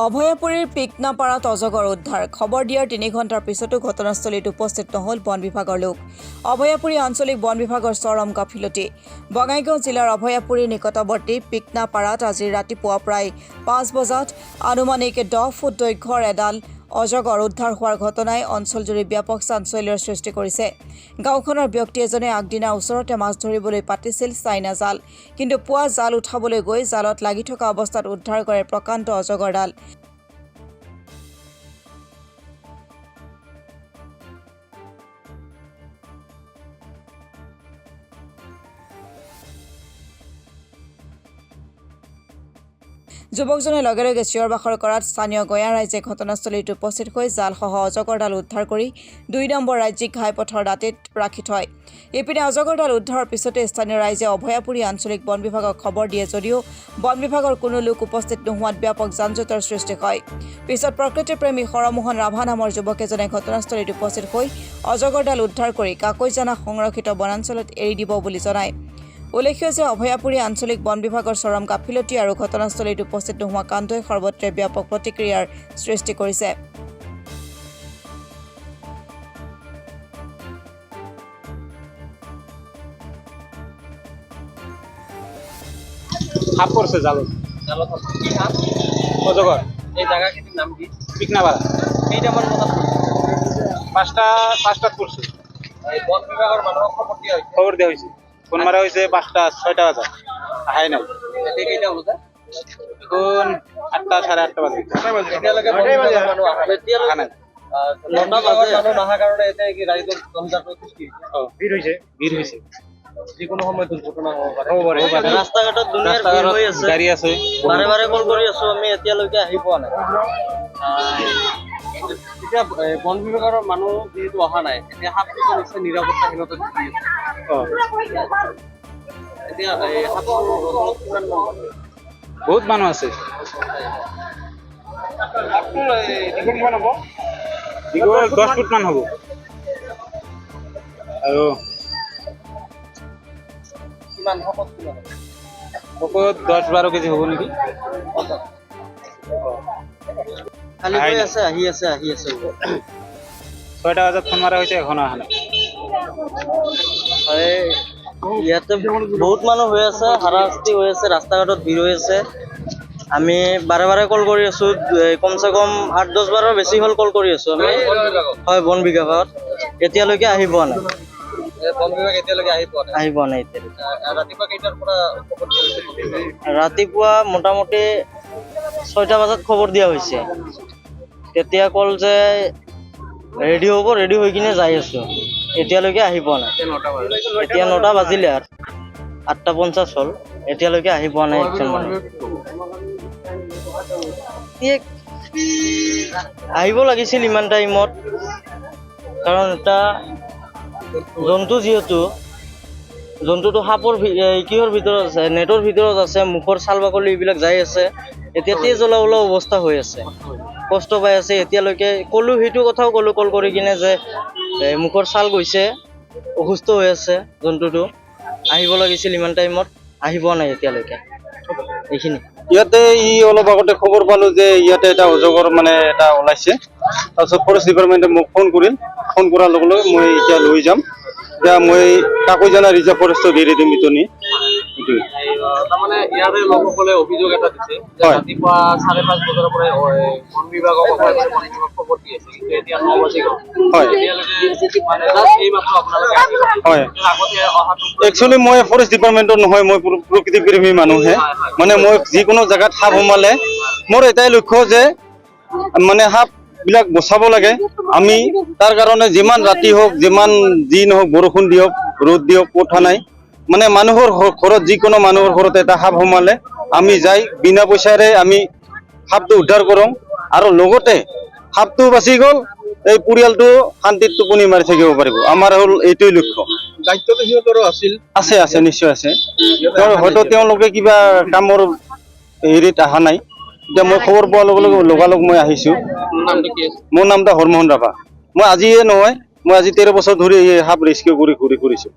অভয়াপুৰীৰ পিকনাপাৰাত অজগৰ উদ্ধাৰ। খবৰ দিয়াৰ ৩ ঘণ্টাৰ পিছতো ঘটনাস্থলীত উপস্থিত নহল বন বিভাগৰ লোক। অভয়াপুৰী আঞ্চলিক বন বিভাগৰ চৰম গাফিলতি। বঙাইগাঁও জিলাৰ অভয়াপুৰীৰ নিকটৱৰ্তী পিকনাপাৰাত আজি ৰাতিপুৱা প্ৰায় ৫ বজাত আনুমানিক ১০ ফুট দৈৰ্ঘ্যৰ এডাল অজগৰ উদ্ধাৰ হোৱাৰ ঘটনাই অঞ্চলজুৰি ব্যাপক চাঞ্চল্যৰ সৃষ্টি কৰিছে। গাঁওখনৰ ব্যক্তি এজনে আগদিনা ওচৰতে মাছ ধৰিবলৈ পাতিছিল চাইনা জাল, কিন্তু পুৱা জাল উঠাবলৈ গৈ জালত লাগি থকা অৱস্থাত উদ্ধাৰ কৰে প্ৰকাণ্ড অজগৰডাল। যুৱকজনে লগে লগে চিঞৰ বাখৰ কৰাত স্থানীয় গঞা ৰাইজে ঘটনাস্থলীত উপস্থিত হৈ জালসহ অজগৰডাল উদ্ধাৰ কৰি ২ নম্বৰ ৰাজ্যিক ঘাইপথৰ দাঁতিত ৰাখি থয়। ইপিনে অজগৰডাল উদ্ধাৰৰ পিছতে স্থানীয় ৰাইজে অভয়াপুৰী আঞ্চলিক বন বিভাগক খবৰ দিয়ে যদিও বন বিভাগৰ কোনো লোক উপস্থিত নোহোৱাত ব্যাপক যান-জঁটৰ সৃষ্টি হয়। পিছত প্ৰকৃতিপ্ৰেমী হৰমোহন ৰাভা নামৰ যুৱক এজনে ঘটনাস্থলীত উপস্থিত হৈ অজগৰডাল উদ্ধাৰ কৰি কাকৈজানা সংৰক্ষিত বনাঞ্চলত এৰি দিব বুলি জনায়। উল্লেখ্য যে অভয়াপুৰী আঞ্চলিক বন বিভাগৰ চৰম গাফিলতি আৰু ঘটনাস্থলীত উপস্থিত নোহোৱা কাণ্ডই সৰ্বত্ৰে ব্যাপক প্ৰতিক্ৰিয়াৰ সৃষ্টি কৰিছে। সাপ পড়ছে জালত কি সাপ? অজগৰ। এই জায়গাটিৰ নাম কি? পিকনাপাড়া। কেইটামান বজাত পাঁচটাত পড়ছে। এই বন বিভাগৰ মানুহক খবৰ দিয়া হৈছে। খবর দেওয়া হয়েছে, ফোন মারা হয়েছে 5টা 6টা বাজে, আহাই নাই। এতিয়া কেইটা বজাত? এখন 8টা 8:30 বাজে। এতিয়ালৈকে বন বিভাগৰ মানুহ অহা নাই। আহা নাই। 9টা বাজে মানুহ নহাৰ কাৰণে এতিয়া কি গাড়ীটো জমজাতৰ সৃষ্টি হৈছে। ভিড় হয়েছে। যিকোনো সময়ত দুৰ্ঘটনা হ'ব পাৰে। ৰাস্তা ঘাটত দুনিয়াৰ ভিৰ হৈ আছে। গাড়ী আছে। বাৰে বাৰে কল কৰি আছো, আমি এতিয়ালৈকে আহি পোৱা নাই। এতিয়া বন বিভাগৰ মানুহ যিহেতু অহা নাই, এতিয়া সাপটো নিশ্চয় নিৰাপত্তাহীনতা দি আছে। এতিয়া এই সাপৰ ওচৰত কিমান মানুহ? বহুত মানুহ আছে। সাপটো দীঘল কিমান হ'ব? দীঘল 10 ফুট মান হ'ব। আৰু কিমান শকত কিমান হ'ব? শকত 10-12 কেজি হ'ব নেকি? খালি হৈ আছে, আহি আছে 6টা বজাত ফোন মাৰা হৈছে, এখন অহা নাই। ইয়াতে বহুত মানুহ হৈ আছে, হাৰাশাস্তি হৈ আছে, ৰাস্তা ঘাটত ভিৰ হৈ আছে। আমি বাৰে বাৰে কল কৰি আছো, কমচে কম 8-10 বাৰৰ বেছি হ'ল কল কৰি আছো আমি। হয়, বন বিভাগত এতিয়ালৈকে আহি পোৱা নাই। বন বিভাগ এতিয়ালৈকে আহি পোৱা নাই। এতিয়ালৈকে। ৰাতিপুৱা কেইটাৰ পৰা খবৰ দিয়া হৈছে? ৰাতিপুৱা মোটামুটি 6টা বজাত খবৰ দিয়া হৈছে। তেতিয়া কল যে ৰেডি হ'ব, ৰেডি হৈ কিনে যাই আছো, এতিয়ালৈকে আহি পোৱা নাই। এতিয়া 9টা বাজিলে আৰু 8:50 হ'ল, এতিয়ালৈকে আহি পোৱা নাই একজন মানুহ। আহিব লাগিছিল ইমান টাইমত, কাৰণ এটা জন্তু, যিহেতু জন্তুটো সাপৰ কিহৰ ভিতৰত আছে, নেটৰ ভিতৰত আছে, মুখৰ ছাল বাকলি এইবিলাক যাই আছে। এতিয়া তেজ ওলাও অৱস্থা হৈ আছে, কষ্ট পাই আছে। এতিয়ালৈকে ক'লো, সেইটো কথাও ক'লো কল কৰি কিনে যে মুখৰ ছাল গৈছে, অসুস্থ হৈ আছে জন্তুটো। আহিব লাগিছিল ইমান টাইমত, আহি পোৱা নাই এতিয়ালৈকে। এইখিনি ইয়াতে অলপ আগতে খবৰ পালো যে ইয়াতে এটা অজগৰ এটা ওলাইছে। তাৰপিছত ফৰেষ্ট ডিপাৰ্টমেণ্টে মোক ফোন কৰাৰ লগে লগে মই এতিয়া লৈ যাম। এতিয়া মই কাকৈজানা ৰিজাৰ্ভ ফৰেষ্টত এৰি দিম ইতনি। তাৰমানে ইয়াৰে লোকসকলে অভিযোগ এটা দিছে যে ৰাতিপুৱা 5:30 বজাৰ পৰা বন বিভাগক খবৰ দি আছে, কিন্তু এতিয়া 9 বাজি গ'ল। একচুৱেলি মই ফৰেষ্ট ডিপাৰ্টমেণ্টৰ নহয়, মই প্ৰকৃতিপ্ৰেমী মানুহে। মই যিকোনো জেগাত সাপ সোমালে মোৰ এটাই লক্ষ্য যে সাপ বিলাক বচাব লাগে। আমি তাৰ কাৰণে যিমান ৰাতি হওক, যিমান যি নহওক, বৰষুণ দিয়ক, ৰ'দ দিয়ক, কথা নাই। মানুহৰ ঘৰত, যিকোনো মানুহৰ ঘৰত এটা সাপ সোমালে আমি যাই বিনা পইচাৰে আমি সাপটো উদ্ধাৰ কৰোঁ, আৰু লগতে সাপটো বাচি গ'ল, এই পৰিয়ালটো শান্তিত টোপনি মাৰি থাকিব পাৰিব। আমাৰ হ'ল এইটোৱে লক্ষ্য। দায়িত্বটো সিহঁতৰো আছিল। আছে, নিশ্চয় আছে। হয়তো তেওঁলোকে কিবা কামৰ হেৰিত অহা নাই। এতিয়া মই খবৰ পোৱাৰ লগালগ মই আহিছোঁ। মোৰ নামটো হৰমোহন ৰাভা। মই আজিয়ে নহয়, মই আজি 13 বছৰ ধৰি এই সাপ ৰেস্কিউ কৰি ঘূৰি ফুৰিছোঁ।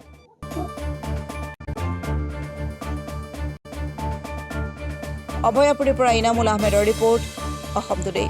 অভয়াপুৰীৰ পৰা ইনামুল আহমেদৰ ৰিপৰ্ট, অসম টুডে।